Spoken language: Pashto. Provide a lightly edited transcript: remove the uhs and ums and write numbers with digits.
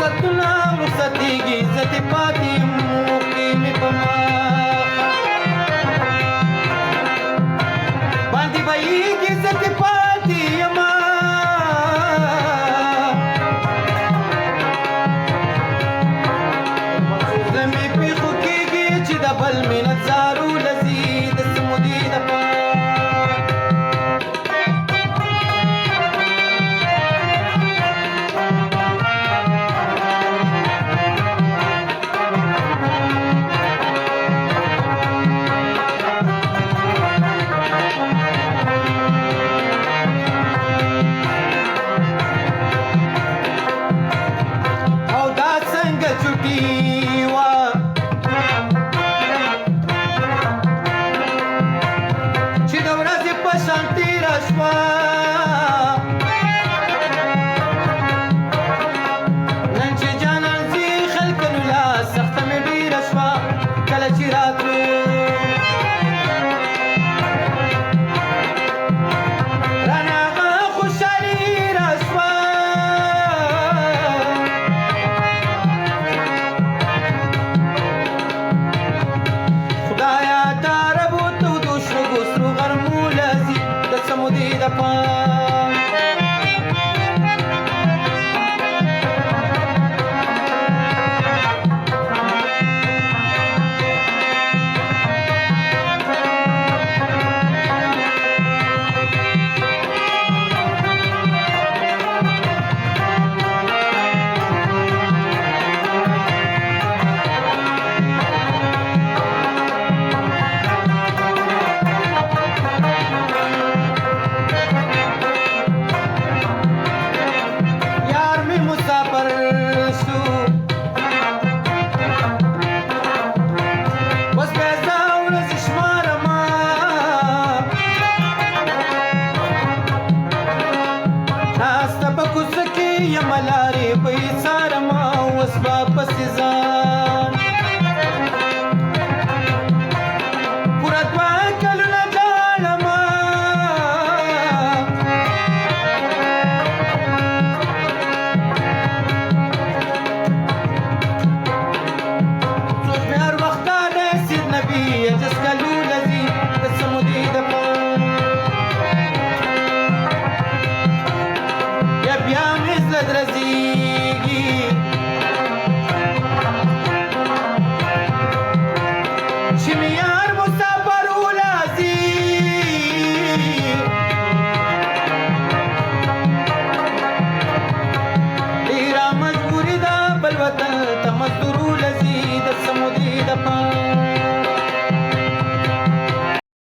فرصتونه رخصتېږي زه دې پاتې یم موقع مې په مخه باندې بهیږي زه دې پاتې یمه زه مې پېښو کېږي چې د بل مینت زارو لځي د څه مودې دپاره ملارې به یې څارمه اوس به پسې ځم